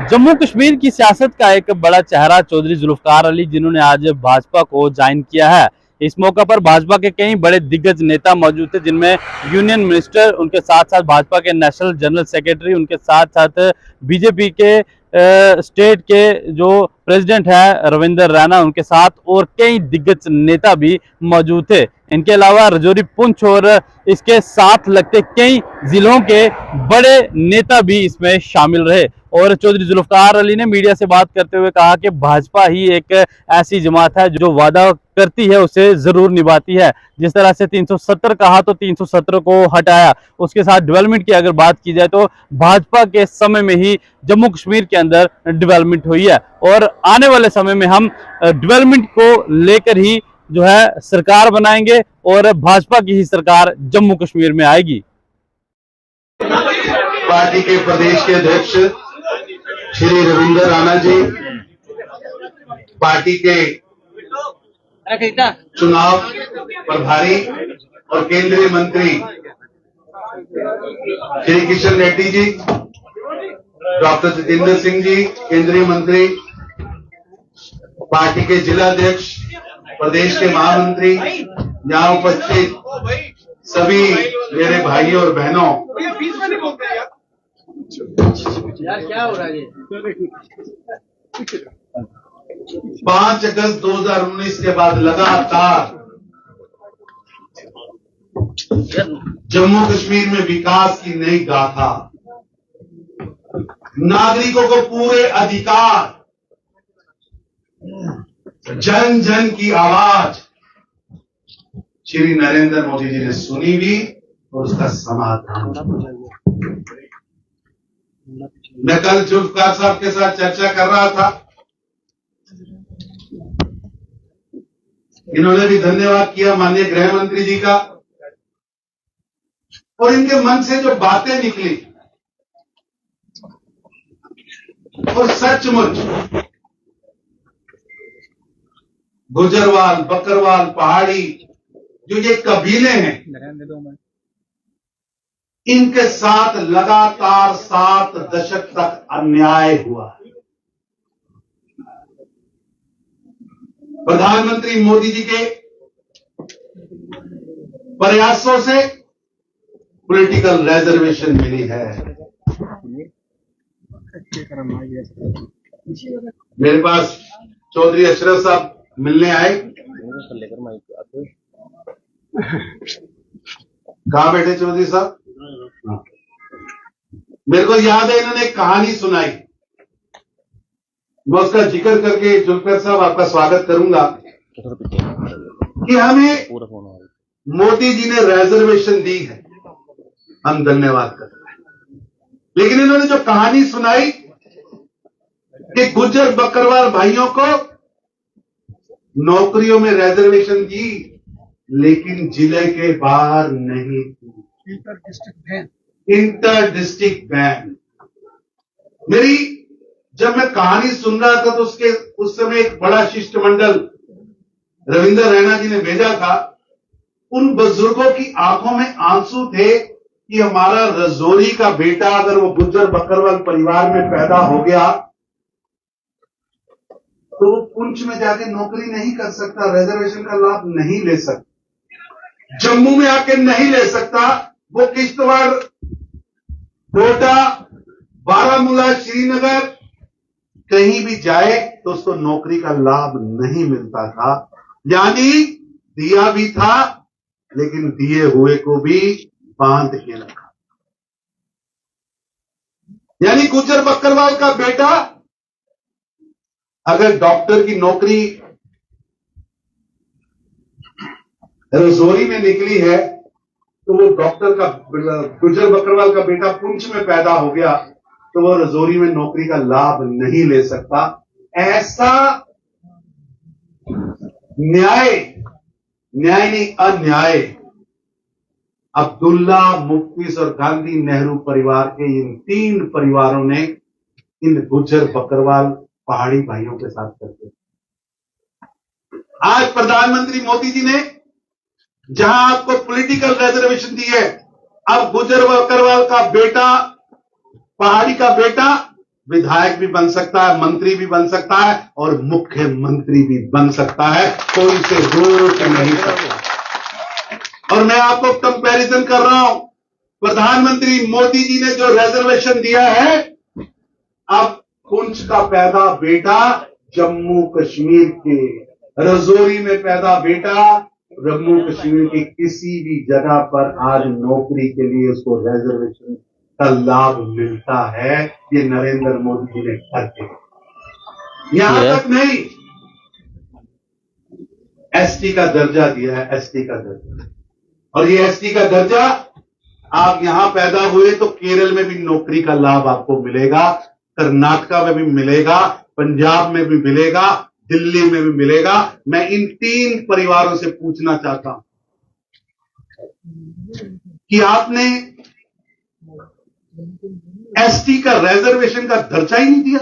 जम्मू कश्मीर की सियासत का एक बड़ा चेहरा चौधरी जुल्फकार अली, जिन्होंने आज भाजपा को ज्वाइन किया है। इस मौका पर भाजपा के कई बड़े दिग्गज नेता मौजूद थे, जिनमें यूनियन मिनिस्टर, उनके साथ साथ भाजपा के नेशनल जनरल सेक्रेटरी, उनके साथ साथ बीजेपी के स्टेट के जो प्रेसिडेंट है रविंदर रैना, उनके साथ और कई दिग्गज नेता भी मौजूद थे। इनके अलावा रजौरी, पुंछ और इसके साथ लगते कई जिलों के बड़े नेता भी इसमें शामिल रहे। और चौधरी जुल्फकार अली ने मीडिया से बात करते हुए कहा कि भाजपा ही एक ऐसी जमात है जो वादा करती है उसे जरूर निभाती है। जिस तरह से 370 कहा तो 370 को हटाया। उसके साथ डेवलपमेंट की अगर बात की जाए तो भाजपा के समय में ही जम्मू कश्मीर के अंदर डेवलपमेंट हुई है और आने वाले समय में हम डेवलपमेंट को लेकर ही जो है सरकार बनाएंगे और भाजपा की ही सरकार जम्मू कश्मीर में आएगी। पार्टी के प्रदेश के अध्यक्ष श्री रविंदर राणा जी, पार्टी के चुनाव प्रभारी और केंद्रीय मंत्री श्री किशन रेड्डी जी, डॉक्टर जितेंद्र सिंह जी, केंद्रीय मंत्री, पार्टी के जिला अध्यक्ष, प्रदेश के महामंत्री, यहाँ उपस्थित सभी मेरे भाइयों और बहनों, क्या हो रहा है? 5 अगस्त 2019 के बाद लगातार जम्मू कश्मीर में विकास की नई गाथा, नागरिकों को पूरे अधिकार, जन जन की आवाज श्री नरेंद्र मोदी जी ने सुनी भी और उसका समाधान। मैं कल जुल्फकार साहब के साथ चर्चा कर रहा था, इन्होंने भी धन्यवाद किया माननीय गृह मंत्री जी का, और इनके मन से जो बातें निकली और सचमुच गुजरवाल, बकरवाल, पहाड़ी जो ये कबीले हैं, इनके साथ लगातार 7 दशक तक अन्याय हुआ। प्रधानमंत्री मोदी जी के प्रयासों से पॉलिटिकल रिजर्वेशन मिली है। मेरे पास चौधरी अशरफ साहब मिलने आए, कहां बैठे चौधरी साहब? मेरे को याद है इन्होंने एक कहानी सुनाई, मैं उसका जिक्र करके जुल्फकार साहब आपका स्वागत करूंगा कि हमें मोदी जी ने रिजर्वेशन दी है, हम धन्यवाद करते हैं। लेकिन इन्होंने जो कहानी सुनाई कि गुज्जर बकरवाल भाइयों को नौकरियों में रिजर्वेशन दी, लेकिन जिले के बाहर नहीं दी। Inter district bank. जब मैं कहानी सुन रहा था तो उस समय एक बड़ा शिष्टमंडल रविंदर रैना जी ने भेजा था। उन बुजुर्गों की आंखों में आंसू थे कि हमारा रजौरी का बेटा अगर वो गुज्जर बकरवाल परिवार में पैदा हो गया तो वो पुंछ में जाके नौकरी नहीं कर सकता, रिजर्वेशन का लाभ नहीं ले सकता, जम्मू में आके नहीं ले सकता, वो किश्तवाड़, कोटा, बारामूला, श्रीनगर कहीं भी जाए तो उसको नौकरी का लाभ नहीं मिलता था। यानी दिया भी था लेकिन दिए हुए को भी बांध के रखा। यानी गुज्जर बकरवाल का बेटा अगर डॉक्टर की नौकरी रजौरी में निकली है तो वो डॉक्टर का, गुज्जर बकरवाल का बेटा पुंछ में पैदा हो गया तो वो रजौरी में नौकरी का लाभ नहीं ले सकता। ऐसा न्याय नहीं अन्याय अब्दुल्ला, मुफ्तीस और गांधी नेहरू परिवार के इन 3 परिवारों ने इन गुज्जर बकरवाल पहाड़ी भाइयों के साथ करते। आज प्रधानमंत्री मोदी जी ने जहां आपको पॉलिटिकल रिजर्वेशन दी है, अब गुज्जर बकरवाल का बेटा, पहाड़ी का बेटा विधायक भी बन सकता है, मंत्री भी बन सकता है और मुख्यमंत्री भी बन सकता है। कोई इसे रोक नहीं सकता। और मैं आपको कंपैरिजन कर रहा हूं, प्रधानमंत्री मोदी जी ने जो रिजर्वेशन दिया है, अब पुंछ का पैदा बेटा जम्मू कश्मीर के रजौरी में पैदा बेटा जम्मू कश्मीर की किसी भी जगह पर आज नौकरी के लिए उसको रिजर्वेशन का लाभ मिलता है। ये नरेंद्र मोदी जी ने करके यहां तक नहीं, एसटी का दर्जा दिया है, एसटी का दर्जा। और ये एसटी का दर्जा आप यहां पैदा हुए तो केरल में भी नौकरी का लाभ आपको मिलेगा, कर्नाटका में भी मिलेगा, पंजाब में भी मिलेगा, दिल्ली में भी मिलेगा। मैं इन 3 परिवारों से पूछना चाहता हूं कि आपने एसटी का रिजर्वेशन का दर्जा ही नहीं दिया।